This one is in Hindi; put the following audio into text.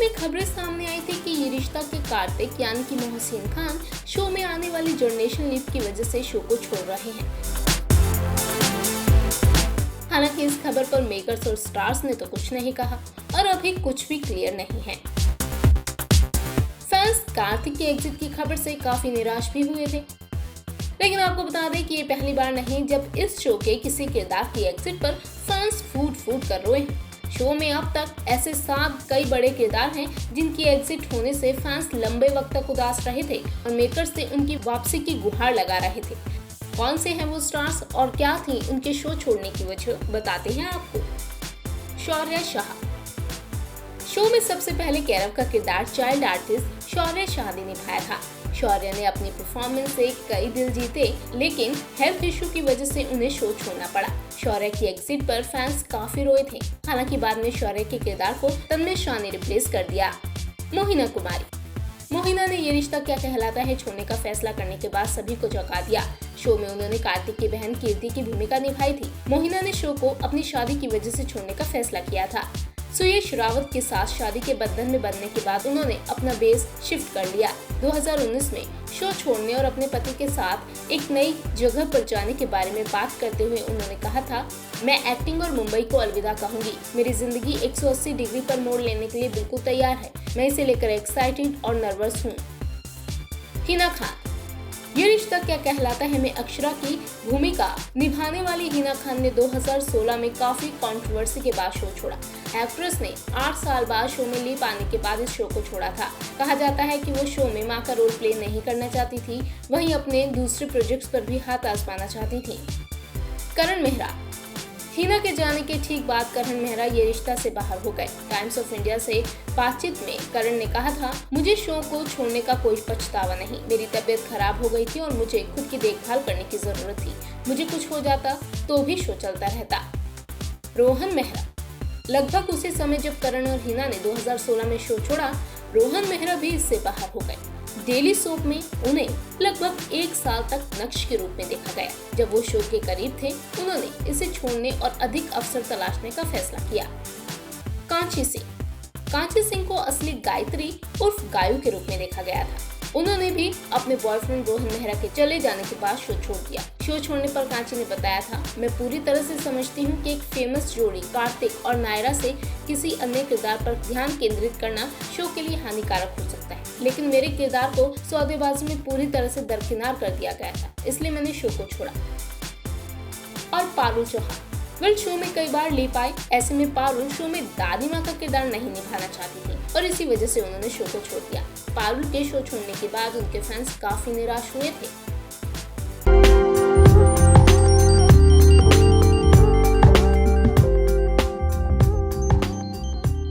में खबरें सामने आई थी कि ये रिश्ता के कार्तिक यानी कि मोहसिन खान शो में आने वाली जनरेशन लीव की वजह से शो को छोड़ रहे हैं। हालांकि इस खबर पर मेकर्स और स्टार्स ने तो कुछ नहीं कहा और अभी कुछ भी क्लियर नहीं है। फैंस कार्तिक के एग्जिट की खबर से काफी निराश भी हुए थे, लेकिन आपको बता दें कि ये पहली बार नहीं जब इस शो के किसी किरदार की एग्जिट पर फैंस फूट कर रोए हैं। शो में अब तक ऐसे 7 कई बड़े किरदार हैं जिनकी एग्जिट होने से फैंस लंबे वक्त तक उदास रहे थे और मेकर्स से उनकी वापसी की गुहार लगा रहे थे। कौन से हैं वो स्टार्स और क्या थी उनके शो छोड़ने की वजह, बताते हैं आपको। शौर्य शाह। शो में सबसे पहले कैरव का किरदार चाइल्ड आर्टिस्ट शौर्य शाह ने निभाया था। शौर्य ने अपनी परफॉर्मेंस से कई दिल जीते, लेकिन हेल्थ इशू की वजह से उन्हें शो छोड़ना पड़ा। शौर्य की एग्जिट पर फैंस काफी रोए थे। हालांकि बाद में शौर्य के किरदार को तन्मय शाह ने रिप्लेस कर दिया। मोहिना कुमारी। मोहिना ने ये रिश्ता क्या कहलाता है छोड़ने का फैसला करने के बाद सभी को चौंका दिया। शो में उन्होंने कार्तिक की बहन कीर्ति की भूमिका निभाई थी। मोहिना ने शो को अपनी शादी की वजह से छोड़ने का फैसला किया था। सुयश रावत के साथ शादी के बंधन में बंधने के बाद उन्होंने अपना बेस शिफ्ट कर लिया। 2019 में शो छोड़ने और अपने पति के साथ एक नई जगह पर जाने के बारे में बात करते हुए उन्होंने कहा था, मैं एक्टिंग और मुंबई को अलविदा कहूंगी। मेरी जिंदगी 180 डिग्री पर मोड़ लेने के लिए बिल्कुल तैयार है। मैं इसे लेकर एक्साइटेड और नर्वस हूँ। हिना खान। ये रिश्ता क्या कहलाता है में अक्षरा की भूमिका निभाने वाली हिना खान ने 2016 में काफी कंट्रोवर्सी के बाद शो छोड़ा। एक्ट्रेस ने 8 साल बाद शो में लीप आने के बाद इस शो को छोड़ा था। कहा जाता है कि वो शो में मां का रोल प्ले नहीं करना चाहती थी, वहीं अपने दूसरे प्रोजेक्ट्स पर भी हाथ आजमाना चाहती थी। करण मेहरा। हिना के जाने के ठीक बाद करण मेहरा ये रिश्ता से बाहर हो गए। टाइम्स ऑफ इंडिया से बातचीत में करण ने कहा था, मुझे शो को छोड़ने का कोई पछतावा नहीं। मेरी तबीयत खराब हो गई थी और मुझे खुद की देखभाल करने की जरूरत थी। मुझे कुछ हो जाता तो भी शो चलता रहता। रोहन मेहरा। लगभग उसी समय जब करण और हिना ने 2016 में शो छोड़ा, रोहन मेहरा भी इससे बाहर हो गए। डेली सोप में उन्हें लगभग 1 साल तक नक्श के रूप में देखा गया। जब वो शो के करीब थे, उन्होंने इसे छोड़ने और अधिक अवसर तलाशने का फैसला किया। कांची सिंह। कांची सिंह को असली गायत्री उर्फ गायु के रूप में देखा गया था। उन्होंने भी अपने बॉयफ्रेंड रोहन मेहरा के चले जाने के बाद शो छोड़ दिया। शो छोड़ने पर कांची ने बताया था, मैं पूरी तरह से समझती हूँ कि एक फेमस जोड़ी कार्तिक और नायरा से किसी अन्य किरदार पर ध्यान केंद्रित करना शो के लिए हानिकारक हो सकता है, लेकिन मेरे किरदार को सौदेबाजी में पूरी तरह से दरकिनार कर दिया गया था, इसलिए मैंने शो को छोड़ा। और पारुल चौहान। शो में कई बार लीप आई। ऐसे में पारुल शो में दादी माँ का किरदार नहीं निभाना चाहती थी और इसी वजह से उन्होंने शो को छोड़ दिया। पारुल के शो छोड़ने के बाद उनके फैंस काफी निराश हुए थे।